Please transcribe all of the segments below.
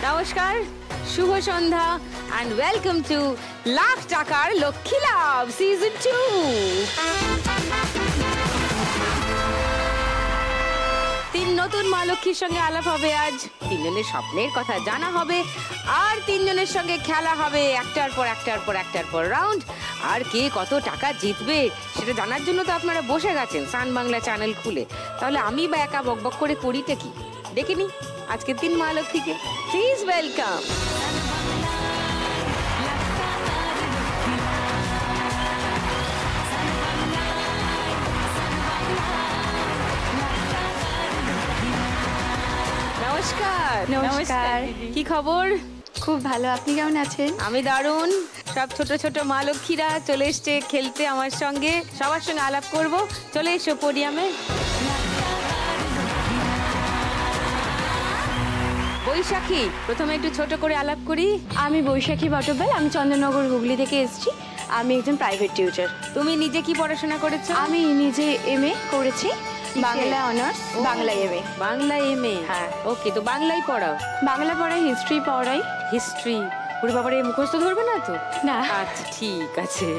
নমস্কার, শুভ সন্ধ্যা and welcome to lakh টাকার লক্ষ্মী লাভ season 2। তিন নতুন মা লক্ষ্মীর সঙ্গে আলাপ হবে আজ, তিনজনের স্বপ্নের কথা জানা হবে, আর তিনজনের সঙ্গে খেলা হবে একটার পর রাউন্ড। আর কে কত টাকা জিতবে সেটা জানার জন্য তো আপনারা বসে গেছেন সান বাংলা চ্যানেল খুলে। তাহলে আমি বা একা বকবক করে করিটা কি দেখে নি আজকে তিন মা লক্ষ্মীকে। Please welcome. নমস্কার। নমস্কার, কি খবর? খুব ভালো, আপনি কেমন আছেন? আমি দারুণ। সব ছোট ছোট মা লক্ষ্মীরা চলে এসছে খেলতে আমার সঙ্গে, সবার সঙ্গে আলাপ করব। চলে এসো পোডিয়ামে। বৈশাখী, প্রথমে একটু ছোট করে আলাপ করি। আমি বৈশাখী বটবেল, আমি চন্দননগর হুগলি থেকে এসেছি। আমি একজন প্রাইভেট টিউটার। তুমি নিজে কি পড়াশোনা করেছো? আমি নিজে MA করেছি, Bangla honours, Bangla MA। Bangla MA, হ্যাঁ। ওকে, তো বাংলাই পড়াও? বাংলা পড়াই, হিস্ট্রি পড়াই। হিস্ট্রি? ওরে বাবারে, মুখস্থ ধরবে না তো? না। আচ্ছা, ঠিক আছে।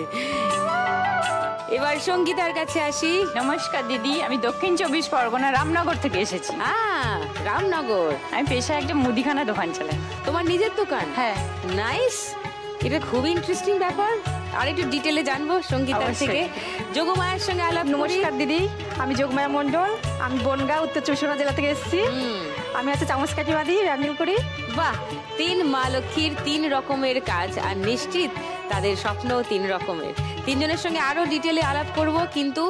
এবার সঙ্গীতার কাছে আসি। নমস্কার দিদি, আমি দক্ষিণ 24 পরগনা রামনগর থেকে এসেছি। রামনগর। আমি পেশায় একটা মুদিখানা দোকান চালাই। তোমার নিজের দোকান? হ্যাঁ। নাইস, এটা খুব ইন্টারেস্টিং ব্যাপার। আর একটু ডিটেলে জানবো সঙ্গীতার থেকে। যোগমায়ার সঙ্গে আলাপ। নমস্কার দিদি, আমি যোগমায়া মণ্ডল, আমি বনগাঁ উত্তর চব্বিশ পরগনা জেলা থেকে এসেছি। আমি হচ্ছে চামচ কাঠিবাদি, রান্নিল করি। বাহ, তিন মা লক্ষ্মীর তিন রকমের কাজ, আর নিশ্চিত তাদের স্বপ্নও তিন রকমের। তিনজনের সঙ্গে আরো ডিটেলে আলাপ করব, কিন্তু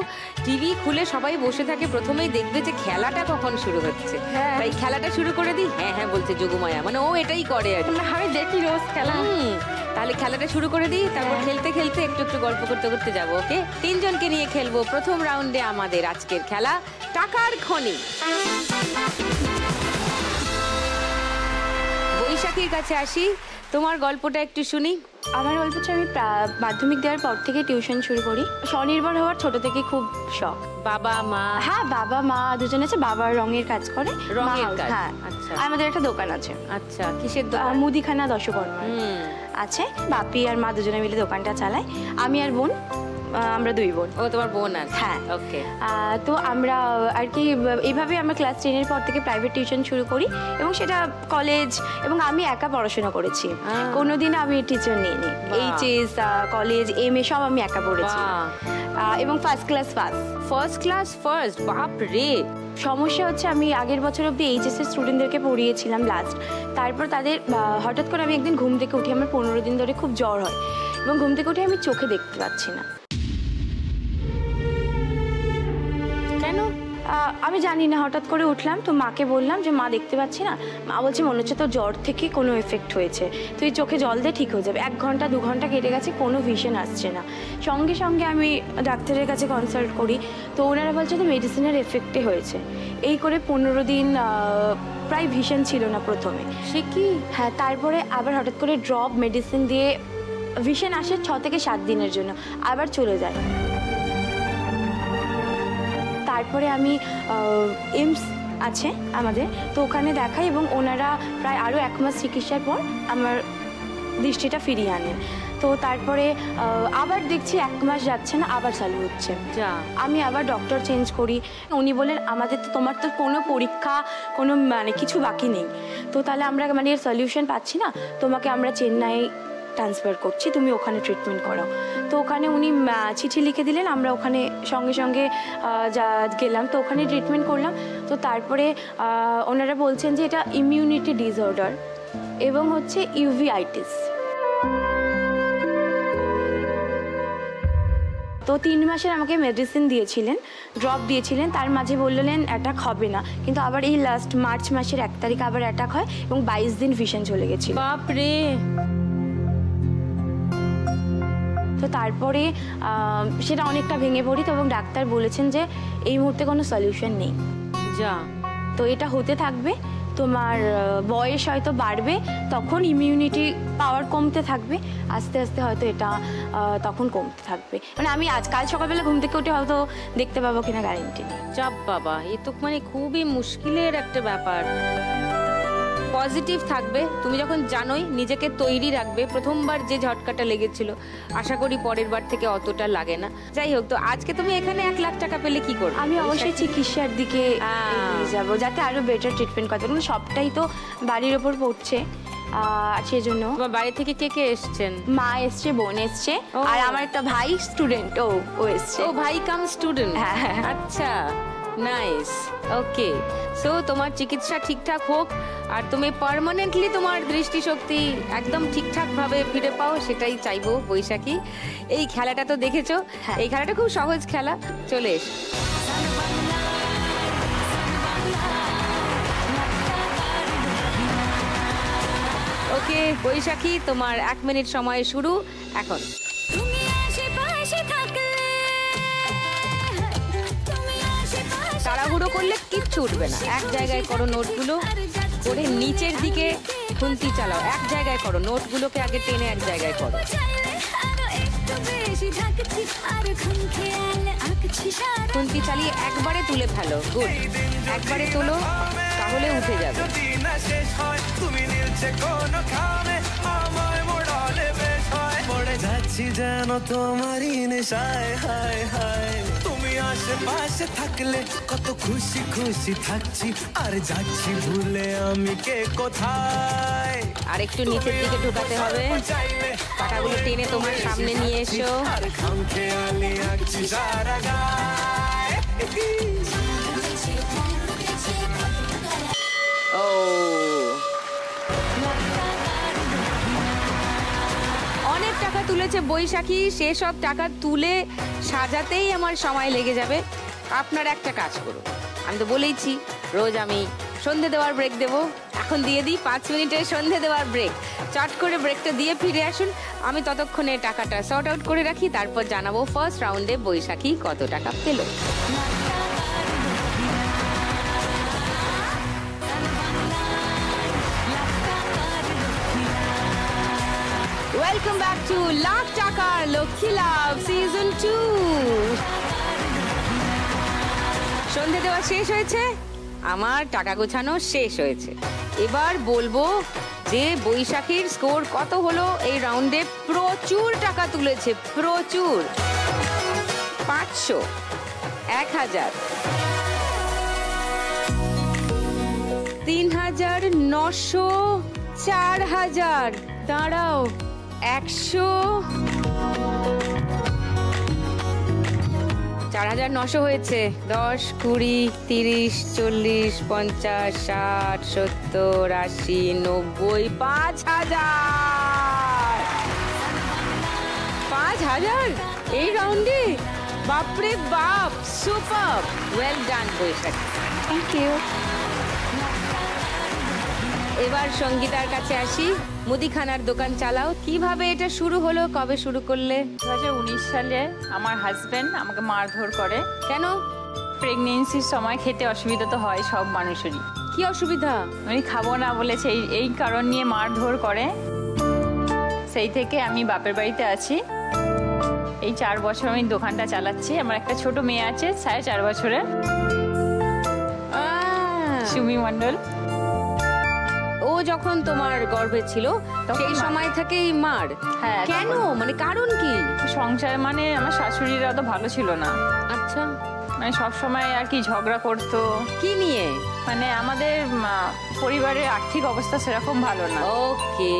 টিভি খুলে সবাই বসে থাকে, প্রথমেই দেখবে যে খেলাটা কখন শুরু হচ্ছে। তাই খেলাটা শুরু করে দিই। হ্যাঁ হ্যাঁ বলছে যোগমায়া, মানে ও এটাই করে আর কি। আমি দেখি রোজ খেলা। তাহলে খেলাটা শুরু করে দিই, তারপর খেলতে খেলতে একটু একটু গল্প করতে করতে যাবো। ওকে, তিনজনকে নিয়ে খেলবো প্রথম রাউন্ডে আমাদের আজকের খেলা টাকার খনি। বৈশাখীর কাছে আসি, তোমার গল্পটা একটু শুনি। আমার গল্প হচ্ছে, আমি মাধ্যমিক দেওয়ার পর থেকে টিউশন শুরু করি। স্বনির্ভর হওয়ার ছোট থেকে খুব শখ। বাবা মা? হ্যাঁ, বাবা মা দুজন আছে। বাবা রঙের কাজ করে। রঙের কাজ? হ্যাঁ। আচ্ছা। আমাদের একটা দোকান আছে। আচ্ছা, কিসের দোকান? মুদিখানা দশকর্মা আছে। বাপি আর মা দুজনে মিলে দোকানটা চালায়। আমি আর বোন, আমরা দুই বোন। ও, তোমার বোন আছে? হ্যাঁ। ওকে। তো আমরা আর কি এইভাবে আমরা ক্লাস 10-এর পর থেকে প্রাইভেট টিউশন শুরু করি, এবং সেটা কলেজ, এবং আমি একা পড়াশোনা করেছি। কোনোদিন আমি টিচার নিইনি। HS, কলেজ, MA সব আমি একা পড়েছি, এবং ফার্স্ট ক্লাস ফার্স্ট। বাপ রে! সমস্যা হচ্ছে, আমি আগের বছর অব্দি HS এর স্টুডেন্টদেরকে পড়িয়েছিলাম লাস্ট। তারপর তাদের হঠাৎ করে আমি একদিন ঘুম থেকে উঠি, আমার 15 দিন ধরে খুব জ্বর হয়, এবং ঘুম থেকে উঠে আমি চোখে দেখতে পাচ্ছি না। কেন? আমি জানি না, হঠাৎ করে উঠলাম, তো মাকে বললাম যে মা দেখতে পাচ্ছি না। মা বলছে মনে হচ্ছে তোর জ্বর থেকে কোনো এফেক্ট হয়েছে, তুই চোখে জল দিয়ে ঠিক হয়ে যাবে। 1 ঘন্টা 2 ঘন্টা কেটে গেছে, কোনো ভিশন আসছে না। সঙ্গে সঙ্গে আমি ডাক্তারের কাছে কনসাল্ট করি, তো ওনারা বলছে তো মেডিসিনের এফেক্টে হয়েছে। এই করে 15 দিন প্রায় ভিশন ছিল না প্রথমে। সে কি? হ্যাঁ, তারপরে আবার হঠাৎ করে ড্রপ মেডিসিন দিয়ে ভিশন আসে 6 থেকে 7 দিনের জন্য, আবার চলে যায়। তারপরে আমি এমস আছে আমাদের, তো ওখানে দেখাই, এবং ওনারা প্রায় আরও 1 মাস চিকিৎসার পর আমার দৃষ্টিটা ফিরিয়ে আনেন। তো তারপরে আবার দেখছি 1 মাস যাচ্ছে না, আবার চালু হচ্ছে। আমি আবার ডক্টর চেঞ্জ করি। উনি বলেন আমাদের তো, তোমার তো কোনো পরীক্ষা, কোনো মানে কিছু বাকি নেই, তো তাহলে আমরা মানে এর সলিউশন পাচ্ছি না, তোমাকে আমরা চেন্নাই ট্রান্সফার করছি, তুমি ওখানে ট্রিটমেন্ট করো। তো ওখানে উনি চিঠি লিখে দিলেন, আমরা ওখানে সঙ্গে সঙ্গে গেলাম, তো ওখানে ট্রিটমেন্ট করলাম। তো তারপরে ওনারা বলছেন যে এটা ইমিউনিটি ডিসঅর্ডার, এবং হচ্ছে ইউভিআইটিস। তো 3 মাসের আমাকে মেডিসিন দিয়েছিলেন, ড্রপ দিয়েছিলেন, তার মাঝে বললেন অ্যাটাক হবে না, কিন্তু আবার এই লাস্ট মার্চ মাসের 1 তারিখে আবার অ্যাটাক হয়, এবং 22 দিন ভিশন চলে গেছিল। বাপ রে! তো তারপরে সেটা অনেকটা ভেঙে পড়ি, তো এবং ডাক্তার বলেছেন যে এই মুহূর্তে কোনো সলিউশন নেই, তো এটা হতে থাকবে, তোমার বয়স হয়তো বাড়বে, তখন ইমিউনিটি পাওয়ার কমতে থাকবে, আস্তে আস্তে হয়তো এটা তখন কমতে থাকবে। মানে আমি কাল সকালবেলা ঘুম থেকে উঠে হয়তো দেখতে পাবো কিনা গ্যারেন্টি নেই। চাপ বাবা, এ তো মানে খুবই মুশকিলের একটা ব্যাপার। পজিটিভ থাকবে, তুমি যখন জানোই নিজেকে তৈরি রাখবে। প্রথমবার যে ঝটকাটা লেগেছিল, আশা করি পরের বার থেকে অতটা লাগে না। যাই হোক, তো আজকে তুমি এখানে 1 লাখ টাকা পেলে কি করবে? আমি অবশ্যই চিকিৎসার দিকে এগিয়ে যাব, যাতে আরো বেটার ট্রিটমেন্ট করতে পারি। সবটাই তো বাড়ির ওপর পড়ছে, সেজন্য। তোমার বাড়ি থেকে কে কে এসছেন? মা এসছে, বোন এসছে, ও। আর আমার একটা ভাই স্টুডেন্ট, ও এসছে। ও ভাই কাম স্টুডেন্ট। হ্যাঁ। আচ্ছা, নাইস, ওকে। সো তোমার চিকিৎসা ঠিকঠাক হোক, আর তুমি পার্মানেন্টলি তোমার দৃষ্টিশক্তি একদম ঠিকঠাক ভাবে ফিরে পাও, সেটাই চাইবো বৈশাখী। এই খেলাটা তো দেখেছো, হ্যাঁ। এই খেলাটা খুব সহজ খেলা। চলে এস। ওকে বৈশাখী, তোমার 1 মিনিট সময় শুরু এখন। তাড়াহুড়ো করলে কিচ্ছু উঠবে না। এক জায়গায় করো নোটগুলো, করে নিচের দিকে খুন্তি চালাও। এক জায়গায় করো, নোটগুলোকে আগে টেনে এক জায়গায় করো। খুন্তি চালিয়ে একবারে তুলে ফেলো। গুড, একবারে তোলো, তাহলে উঠে যাবে। যাচ্ছি যেন তোমারই নেশায়, হায় হায় তুমি আশেপাশে থাকলে কত খুশি খুশি থাকছি, আর যাচ্ছি ভুলে আমি কে কোথায়। আর একটু নিচের দিকে ঢুকাতে হবে, পাটাগুলো টেনে তোমার সামনে নিয়ে এসো। আর খাম খেয়ালি আঁকছি সারা গায়। ও, অনেক টাকা তুলেছে বৈশাখী, সেসব টাকা তুলে সাজাতেই আমার সময় লেগে যাবে। আপনার একটা কাজ করুন, আমি তো বলেইছি রোজ আমি সন্ধে দেওয়ার ব্রেক দেবো, এখন দিয়ে দিই 5 মিনিটের সন্ধে দেওয়ার ব্রেক। চট করে ব্রেকটা দিয়ে ফিরে আসুন, আমি ততক্ষণে টাকাটা সর্ট আউট করে রাখি, তারপর জানাবো ফার্স্ট রাউন্ডে বৈশাখী কত টাকা পেল। ওয়েলকাম ব্যাক টু লাখ টাকার লক্ষ্মী লাভ সিজন 2। সন্ধে দেওয়া শেষ হয়েছে, আমার টাকা গোছানো শেষ হয়েছে। এবার বলবো যে বৈশাখীর স্কোর কত হলো এই রাউন্ডে। প্রচুর টাকা তুলেছে, প্রচুর। 500, 1000, 3900, 4000, দাঁড়াও, 100, 4900 হয়েছে। 10, 20, 30, 40, 50, 60, 70, 80, 90, 5000। 5000 এই রাউন্ডে? বাপরে বাপ, super, well done Baishakhi. Thank you. এবার সঙ্গীতার কাছে আসি। মুদিখানার দোকান চালাও, কিভাবে এটা শুরু হলো, কবে শুরু করলে? 2019 সালে আমার হাজবেন্ড আমাকে মারধর করে। কেন? প্রেগনেন্সির সময় খেতে অসুবিধা তো হয় সব মানুষেরই। কি অসুবিধা? উনি খাবো না বলেছে, এই কারণ নিয়ে মারধর করে। সেই থেকে আমি বাপের বাড়িতে আছি। এই 4 বছর আমি দোকানটা চালাচ্ছি। আমার একটা ছোট মেয়ে আছে 4.5 বছরের, সুমি মণ্ডল। ও যখন তোমার গর্ভে ছিল সেই সময় থেকেই মার? হ্যাঁ। কেন, মানে কারণ কি? সংসার মানে আমার শাশুড়িরা তো ভালো ছিল না। আচ্ছা, মানে সব সময় আর কি ঝগড়া করতো। কি নিয়ে? মানে আমাদের পরিবারের আর্থিক অবস্থা সেরকম ভালো না। ওকে,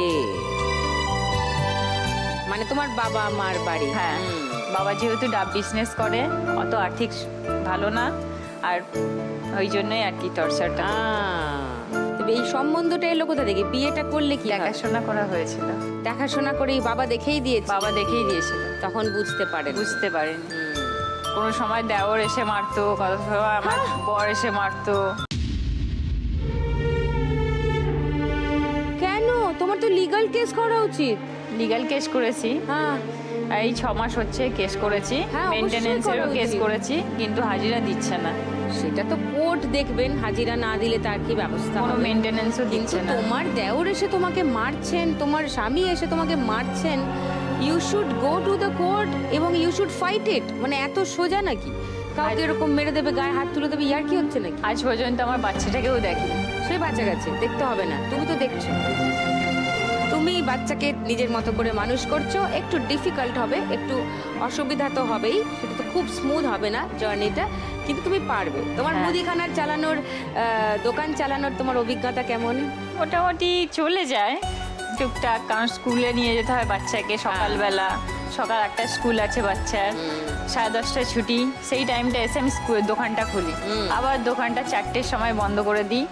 মানে তোমার বাবা মার বাড়ি? হ্যাঁ, বাবা যেহেতু ডাব বিজনেস করে, অত আর্থিক ভালো না, আর ওই জন্যই আর কি টর্চারটা। তবে এই সম্বন্ধটা এলো কোথা থেকে? বিয়েটা করলে কি দেখাশোনা করা হয়েছিল? দেখাশোনা করেই বাবা দেখেই দিয়েছে? বাবা দেখেই দিয়েছিল, তখন বুঝতে পারেন? বুঝতে পারেনি। কোনো সময় দেওর এসে মারতো, কত সময় আমার বর এসে মারতো। কেন? তোমার তো লিগ্যাল কেস করা উচিত। লিগ্যাল কেস করেছি, হ্যাঁ, এই 6 মাস হচ্ছে কেস করেছি। হ্যাঁ, অবশ্যই মেইনটেনেন্সেরও করা কেস উচিত। করেছি, কিন্তু হাজিরা দিচ্ছে না। সেটা তো কোর্ট দেখবেন, হাজিরা না দিলে তার কি ব্যবস্থা কোনো হবে? মেইনটেনেন্সও কিন্তু দিচ্ছে না। তোমার দেওর এসে তোমাকে মারছেন, তোমার স্বামী এসে তোমাকে মারছেন, you should go to the court এবং ইউ শুড ফাইট ইট। মানে এত সোজা নাকি? কাউকে এরকম মেরে দেবে, গায়ে হাত তুলে দেবে, ইয়ার কি হচ্ছে নাকি? আজ পর্যন্ত আমার বাচ্চাটাকেও দেখি। সে সে বাচ্চা গেছে, দেখতে হবে না, তুমি তো দেখছো। তুমি বাচ্চাকে নিজের মতো করে মানুষ করছো, একটু ডিফিকাল্ট হবে, একটু অসুবিধা তো হবেই, সেটা তো খুব স্মুথ হবে না জার্নিটা, কিন্তু তুমি পারবে। তোমার মুদিখানার চালানোর দোকান চালানোর তোমার অভিজ্ঞতা কেমন? মোটামুটি চলে যায় টুকটাক, কারণ স্কুলে নিয়ে যেতে হয় বাচ্চাকে সকালবেলা, সকাল 8টায় স্কুল আছে বাচ্চার, 10:30টায় ছুটি, সেই টাইমটা এসে আমি দোকানটা খুলি, আবার দোকানটা 4টের সময় বন্ধ করে দিই,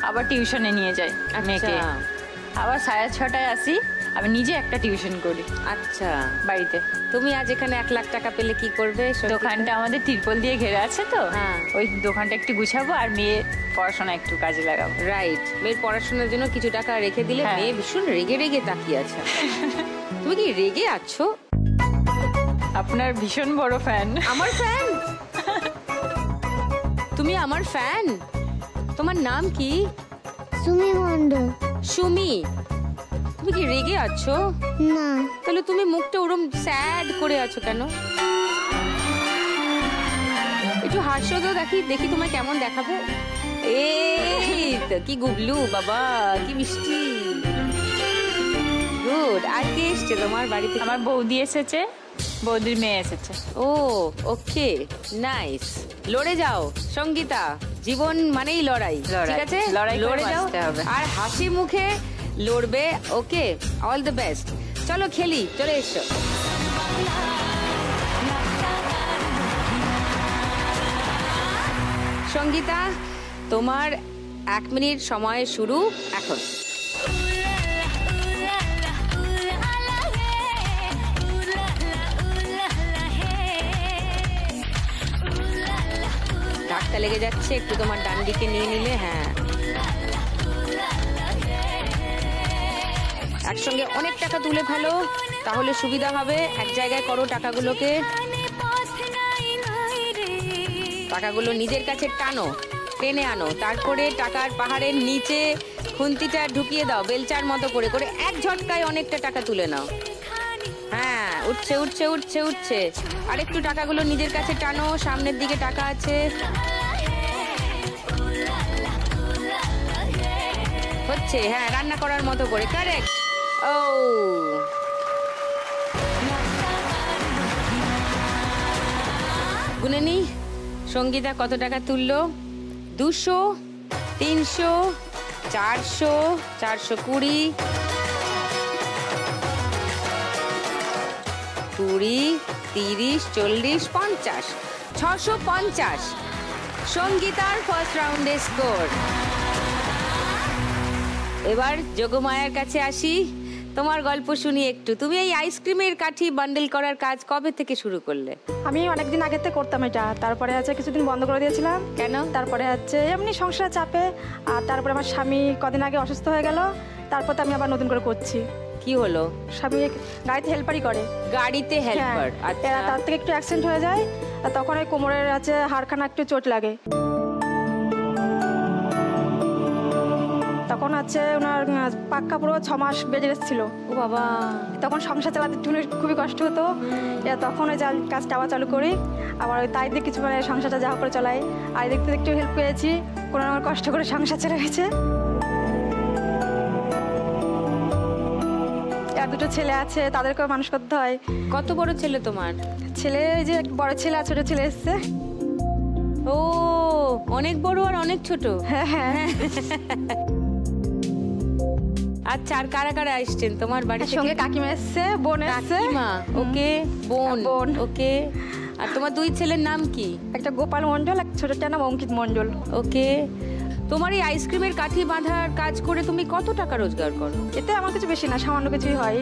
আবার টিউশনে নিয়ে যাই মেয়েকে, আবার 6:30টায় আসি, আমি নিজে একটা টিউশন করি। আচ্ছা, বাড়িতে। তুমি আজ এখানে 1 লাখ টাকা পেলে কি করবে? দোকানটা আমাদের তিরপল দিয়ে ঘেরা আছে তো, ওই দোকানটা একটু গুছাবো আর মেয়ে পড়াশোনা একটু কাজে লাগাবো। রাইট, মেয়ের পড়াশোনার জন্য কিছু টাকা রেখে দিলে। মেয়ে ভীষণ রেগে রেগে তাকিয়ে আছে। তুমি কি রেগে আছো? আপনার ভীষণ বড় ফ্যান। আমার ফ্যান? তুমি আমার ফ্যান? তোমার নাম কি? সুমি মণ্ডল। সুমি, তুমি কি রেগে আছো? না। তাহলে তুমি মুখটা ওরম স্যাড করে আছো কেন? একটু হাসো তো, দেখি দেখি তোমায় কেমন দেখাবো। এই তো, কি গুবলু বাবা, কি মিষ্টি। গুড। আর কে এসছে তোমার বাড়িতে? আমার বৌদি এসেছে, বৌদির মেয়ে এসেছে। ও ওকে, নাইস। লড়ে যাও সঙ্গীতা, জীবন মানেই লড়াই, ঠিক আছে? লড়ে যাও আর হাসি মুখে লড়বে। ওকে, অল দ্য বেস্ট। চলো খেলি, চলে এসো। সঙ্গীতা, তোমার 1 মিনিট সময় শুরু এখন। ধাক্কা লেগে যাচ্ছে, একটু তোমার ডান দিকে নিয়ে নিলে। হ্যাঁ, একসঙ্গে অনেক টাকা তুলে ফেলো, তাহলে সুবিধা হবে। এক জায়গায় করো টাকাগুলোকে, টাকাগুলো নিজের কাছে টানো, টেনে আনো, তারপরে টাকার পাহাড়ের নিচে খুন্তিটা ঢুকিয়ে দাও বেলচার মতো করে করে, এক ঝটকায় অনেকটা টাকা তুলে নাও। হ্যাঁ, উঠছে উঠছে উঠছে উঠছে। আর একটু টাকাগুলো নিজের কাছে টানো, সামনের দিকে টাকা আছে। হচ্ছে, হ্যাঁ, রান্না করার মতো করে, কারেক্ট। ও গুনে নি, সঙ্গীতা কত টাকা তুললো? 200, 300, 400, 420, 20, 30, 40, 50, 650। সঙ্গীতার ফার্স্ট রাউন্ডে স্কোর। এবার যোগমায়ার কাছে আসি, তোমার গল্প শুনি একটু। তুমি এই আইসক্রিমের কাঠি বান্ডেল করার কাজ কবে থেকে শুরু করলে? আমি অনেকদিন আগে থেকে করতাম এটা, তারপরে আছে কিছুদিন বন্ধ করে দিয়েছিলাম। কেন? তারপরে হচ্ছে এমনি সংসার চাপে, আর তারপরে আমার স্বামী কদিন আগে অসুস্থ হয়ে গেল, তারপর তো আমি আবার নতুন করে করছি। কি হলো? স্বামী গাড়িতে হেল্পারই করে। গাড়িতে হেল্পার? আচ্ছা। তার থেকে একটু অ্যাক্সিডেন্ট হয়ে যায়, তখন ওই কোমরের আছে হাড়খানা একটু চোট লাগে, তখন আছে ওনার পাক্কা পুরো 6 মাস বেড রেস্ট ছিল। ও বাবা, তখন সংসার চালাতে খুবই কষ্ট হতো। তখন ওই কাজটা আবার চালু করি, আবার ওই তাই দিয়ে কিছু মানে সংসারটা যা করে চালাই, আর দেখতে একটু হেল্প পেয়েছি, কোনো আমার কষ্ট করে সংসার চলে গেছে। আর 2টো ছেলে আছে, তাদেরকেও মানুষ করতে হয়। কত বড় ছেলে তোমার? ছেলে যে বড় ছেলে আর ছোট ছেলে এসছে। ও, অনেক বড় আর অনেক ছোট। হ্যাঁ হ্যাঁ। আচ্ছা, আর কারা কারা আসছেন তোমার বাড়ি থেকে? সঙ্গে কাকিমা এসছে, বোন এসছে। কাকিমা, ওকে, বোন, ওকে। আর তোমার 2 ছেলের নাম কি? একটা গোপাল মণ্ডল, এক ছোটটার নাম অঙ্কিত মণ্ডল। ওকে। তোমার এই আইসক্রিমের কাঠি বাঁধার কাজ করে তুমি কত টাকা রোজগার করো? এতে আমার কিছু বেশি না, সামান্য কিছুই হয়।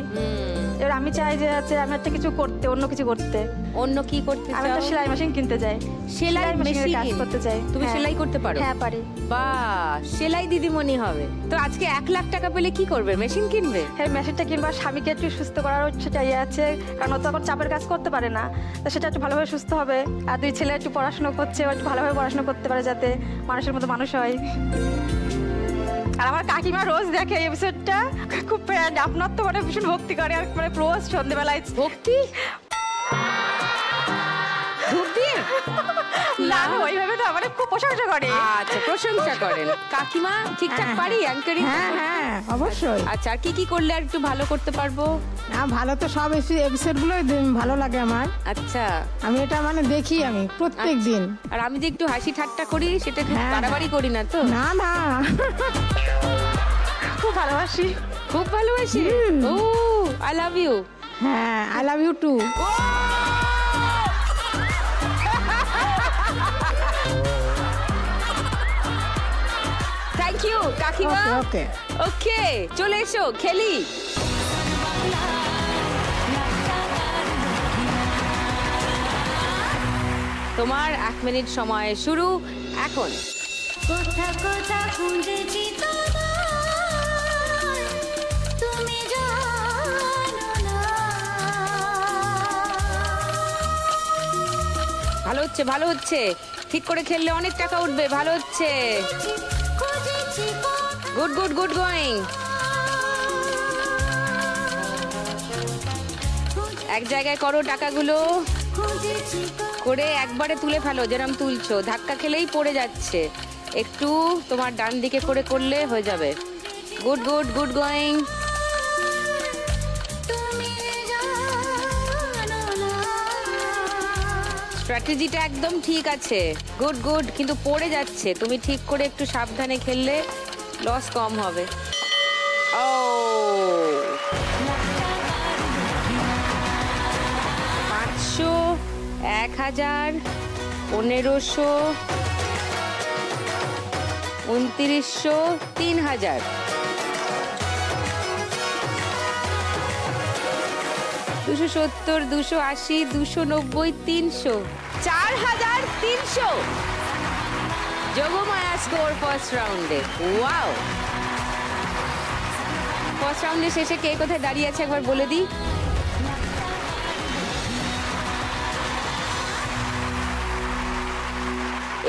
এবার আমি চাই যে আমি একটা কিছু করতে, অন্য কিছু করতে। অন্য কি করতে চাও? আমি একটা সেলাই মেশিন কিনতে চাই, সেলাই মেশিন কাজ করতে চাই। তুমি সেলাই করতে পারো? হ্যাঁ, পারি। বাহ, সেলাই দিদিমণি হবে তো। আজকে 1 লাখ টাকা পেলে কি করবে? মেশিন কিনবে? হ্যাঁ, মেশিনটা কিনবার, স্বামীকে একটু সুস্থ করার সেটা আছে, কারণ ও তো আবার চাপের কাজ করতে পারে না, তো সেটা একটু ভালোভাবে সুস্থ হবে। আর 2 ছেলে একটু পড়াশোনা করছে, একটু ভালোভাবে পড়াশোনা করতে পারে, যাতে মানুষের মতো মানুষ হয়। আর আমার কাকিমা রোজ দেখে এই এপিসোডটা, খুব আপনার তো মানে ভীষণ ভক্তি করে, আর মানে রোজ সন্ধ্যেবেলায় ভক্তি ধূপ দিয়ে না, ওইভাবে না, মানে খুব প্রশংসা করে। আচ্ছা, প্রশংসা করেন। কাকিমা ঠিকঠাক পারি অ্যাঙ্কারিং? হ্যাঁ হ্যাঁ অবশ্যই। আচ্ছা, আর কি কি করলে আর একটু ভালো করতে পারবো? না ভালো তো সব এপিসোডগুলোই ভালো লাগে আমার। আচ্ছা, আমি এটা মানে দেখি আমি প্রত্যেক দিন। আর আমি যে একটু হাসি ঠাট্টা করি সেটা খুব হ্যাঁ। বাড়াবাড়ি করি না তো? না না খুব ভালোবাসি। খুব ভালোবাসি। ও আই লাভ ইউ। হ্যাঁ I love you too. Thank you কাকিমা। ওকে ওকে, চলে এসো খেলি। তোমার 1 মিনিট সময় শুরু এখন। কোথা কোথা খুঁজেছি তোমায়, তুমি জানো না। ভালো হচ্ছে, ভালো হচ্ছে। ঠিক করে খেললে অনেক টাকা উঠবে। ভালো হচ্ছে। খুঁজেছি গুড গুড গুড গোয়িং। এক জায়গায় করো টাকাগুলো, খুঁজেছি করে একবারে তুলে ফেলো যেরকম তুলছো। ধাক্কা খেলেই পড়ে যাচ্ছে। একটু তোমার ডান দিকে করে করলে হয়ে যাবে। Good good good going. তুমি জানো না। স্ট্র্যাটেজিটা একদম ঠিক আছে। গুড গুড, কিন্তু পড়ে যাচ্ছে। তুমি ঠিক করে একটু সাবধানে খেললে লস কম হবে। ও 500, 1000, 1500, 2900, 3000, 270, 280, 290, 300, 4300। যোগমায়া স্কোর ফার্স্ট রাউন্ডে। ওয়াও! ফার্স্ট রাউন্ডের শেষে কে কোথায় দাঁড়িয়ে আছে একবার বলে দিই।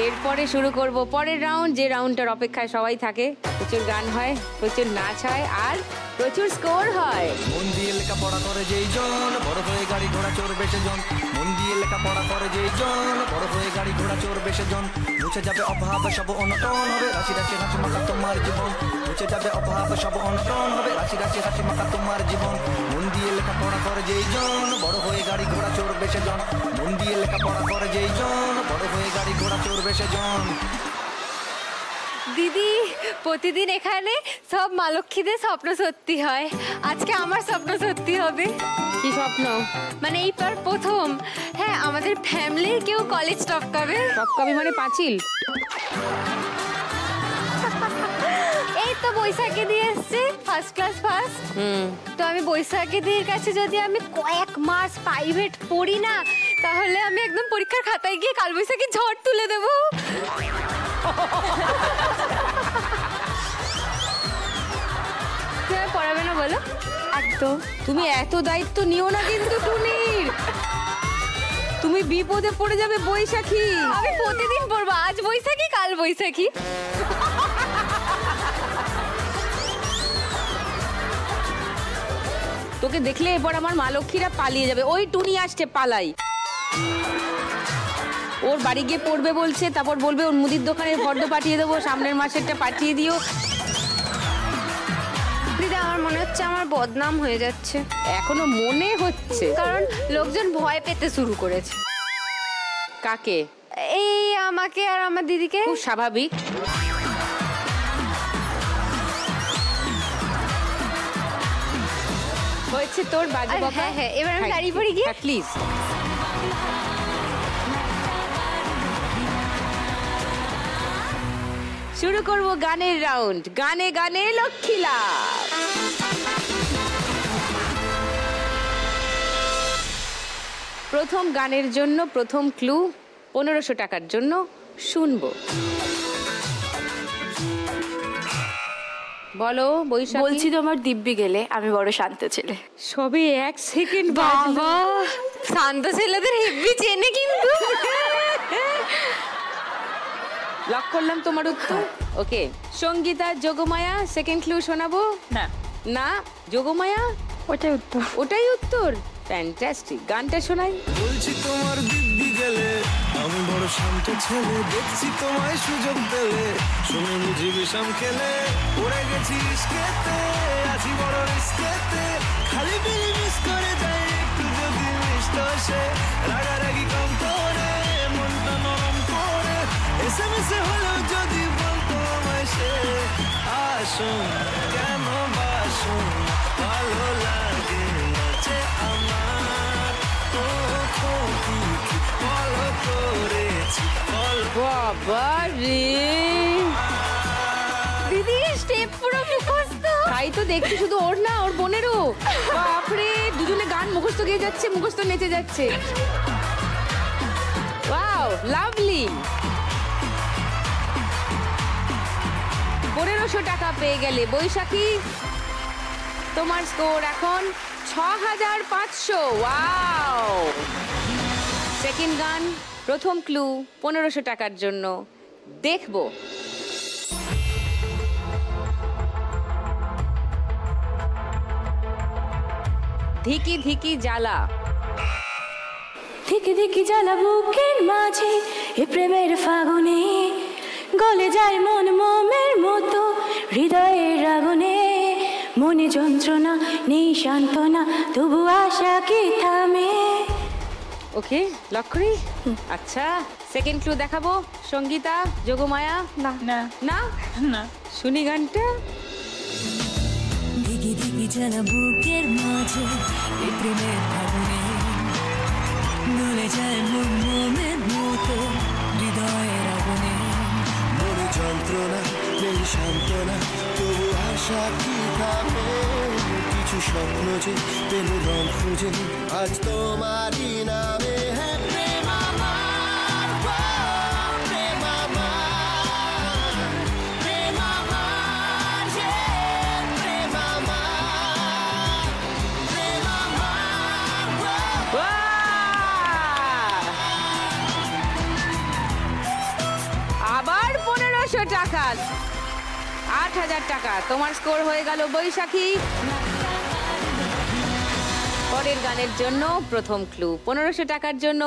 এরপরে শুরু করব পরের রাউন্ড, যে রাউন্ডটার অপেক্ষায় সবাই থাকে। প্রচুর গান হয়, প্রচুর নাচ হয়, আর প্রচুর স্কোর হয়। মন দিয়ে লেখাপড়া করে যেই জন, বড় হয়ে গাড়ি ঘোড়া চড়বে সেজন। মন দিয়ে লেখাপড়া করে যেই জন, বড় হয়ে গাড়ি ঘোড়া চড়বে সেজন। মুছে যাবে অভাব সব অনটন হবে, রাশি রাশি হাসি মাখা তোমার জীবন। মুছে যাবে অভাব সব অনটন হবে, রাশি রাশি হাসি মাখা তোমার জীবন। মন দিয়ে লেখাপড়া করে যেই জন, বড় হয়ে গাড়ি ঘোড়া চড়বে সেজন। মন দিয়ে লেখাপড়া করে যেই জন, বড় হয়ে গাড়ি ঘোড়া চড়বে সেজন। দিদি, প্রতিদিন এখানে সব মা লক্ষ্মীদের স্বপ্ন সত্যি হয়। আজকে আমার স্বপ্ন সত্যি হবে। কি স্বপ্ন? মানে এইবার প্রথম, হ্যাঁ, আমাদের ফ্যামিলির কেউ কলেজ টপ করবে। টপ কবি মানে পাঁচিল? এই তো বৈশাখী দিয়ে এসছে ফার্স্ট ক্লাস ফার্স্ট। তো আমি বৈশাখী দিদির কাছে যদি আমি কয়েক মাস প্রাইভেট পড়ি না, তাহলে আমি একদম পরীক্ষার খাতায় গিয়ে কালবৈশাখী ঝড় তুলে দেবো। তুমি পড়াবে না বলো? একদম। তুমি এত দায়িত্ব নিও না কিন্তু টুনির। তুমি বিপদে পড়ে যাবে বৈশাখী। আমি প্রতিদিন পড়বো, আজ বৈশাখী কাল বৈশাখী। তোকে দেখলে এবার আমার মা লক্ষ্মীরা পালিয়ে যাবে। ওই টুনি আসছে, পালাই। ওর বাড়ি গিয়ে পড়বে বলছে, তারপর বলবে ওর মুদির দোকানের ফর্দ পাঠিয়ে দেবো, সামনের মাসেরটা পাঠিয়ে দিও। দিদি, আমার মনে হচ্ছে আমার বদনাম হয়ে যাচ্ছে। এখনো মনে হচ্ছে? কারণ লোকজন ভয় পেতে শুরু করেছে। কাকে? এই আমাকে আর আমার দিদিকে। খুব স্বাভাবিক। হয়েছে তোর বাজে বকা। হ্যাঁ হ্যাঁ, এবার আমি দাঁড়িয়ে পড়ি গিয়ে। প্লিজ। শুরু করব গানের রাউন্ড। গানে গানে লক্ষ্মী লাভ। প্রথম গানের জন্য প্রথম ক্লু 1500 টাকার জন্য শুনবো। বলো বৈশাখী। বলছি তোমার দিব্যি গেলে আমি বড় শান্ত ছেলে। সবে 1 সেকেন্ড বাবা, শান্ত ছেলেদের হেভি চেনে কিন্তু। লক করলাম তোমার উত্তর। ওকে, সঙ্গীতা, যোগমায়া সেকেন্ড ক্লু শোনাবো? না না, যোগমায়া ওটাই উত্তর। ওটাই উত্তর। ফ্যান্টাস্টিক, গানটা শোনাই। বলছি তোমার দিব্যি গেলে আমি বড় শান্ত ছেলে, দেখছি তোমায় সুযোগ পেলে, শুনে বুঝি বিষম খেলে, পড়ে গেছি ইস্কেতে, আছি বড় রিস্কেতে, খালি বিড়ি মিস করে যাই একটু যদি মিষ্ট সে, রাগারাগি কম করে, মনটা নরম করে, এসএমএসে হলো যদি বলতো আমায় সে, আসুন কেন বাসুন, ভালো লাগে যে আমার, ও ক্ষতি কি বলো করেছি, বাবা রে, দিদি স্টেপ পুরো মুখস্থ। তাই তো দেখছি, শুধু ওর না, ওর বোনেরও। বাপরে, দুজনে গান মুখস্থ গিয়ে যাচ্ছে, মুখস্থ নেচে যাচ্ছে। Wow, lovely. 1500 টাকা পেয়ে গেলে বৈশাখী। তোমার স্কোর এখন 6500। ওয়াও। সেকেন্ড গান, প্রথম ক্লু 1500 টাকার জন্য। দেখবো ধিকি ধিকি জ্বালা। ধিকি ধিকি জ্বালা বুকের মাঝে, এ প্রেমের ফাগুনে গলে যায় মন মোমের মতো, হৃদয়ের আগুনে মনে যন্ত্রণা নেই সান্ত্বনা, তবু আশা কি থামে। ওকে, লক করি। আচ্ছা, সেকেন্ড ক্লু দেখাবো। সঙ্গীতা, যোগমায়া। না না না না, শুনি গানটা। দিগি দিগি জ্বালা বুকের মাঝে, এই প্রেমের ফাগুনে গলে যায় মন মোমের মতো, হৃদয়ের আগুনে মনে যন্ত্রণা নেই সান্ত্বনা, তবু আশা কি থামে, কিছু স্বপ্ন যে পেল রং খুঁজে, আজ তোমারই নামে, হ্যাঁ প্রেম আমার, প্রেম আমার, প্রেম আমার, প্রেম আমার, প্রেম আমার। বাহ! আবার 1500 টাকা, 8000 টাকা। তোমার স্কোর হয়ে গেল বৈশাখী। পরের গানের জন্য প্রথম ক্লু 1500 টাকার জন্য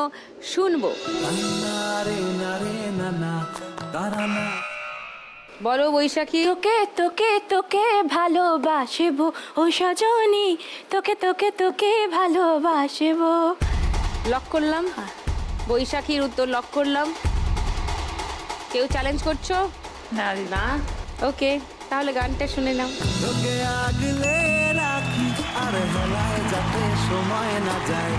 শুনবো। বলো বৈশাখী। তোকে তোকে তোকে ভালোবাসবো ও সজনী, তোকে তোকে তোকে ভালোবাসবো। লক করলাম, বৈশাখীর উত্তর লক করলাম। কেউ চ্যালেঞ্জ করছো? না দিদি। না, ওকে, তাহলে গানটা শুনে নাও। তোকে আগলে রাখি আর হেলায় যাতে সময় না যায়,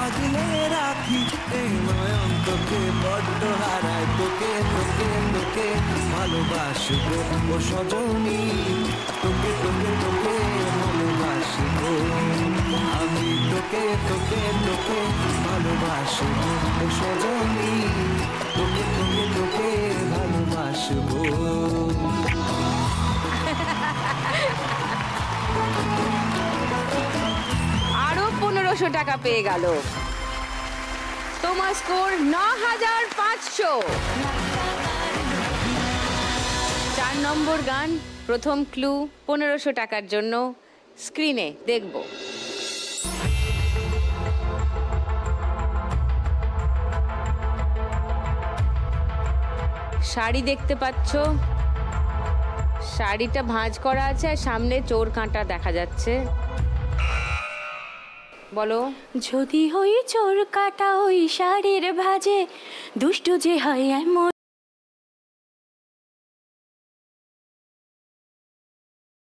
আগলে রাখি এই নয়ন তোকে বড্ড হারায়, তোকে তোকে তোকে ভালোবাসবো ও সজনী, তোকে তোকে তোকে ভালোবাসবো আমি, তোকে তোকে তোকে ভালোবাসবো ও সজনী, তোকে তোকে তোকে ভালোবাসবো। আরো 1500 টাকা পেয়ে গেল। তোমার স্কোর 9500। 4 নম্বর গান, প্রথম ক্লু 1500 টাকার জন্য। স্ক্রিনে দেখব। শাড়ি দেখতে পাচ্ছ, শাড়িটা ভাঁজ করা আছে আর সামনে চোর কাঁটা দেখা যাচ্ছে। বলো। যদি হই চোর কাটা ওই শাড়ির ভাজে, দুষ্টু যে হয় এমন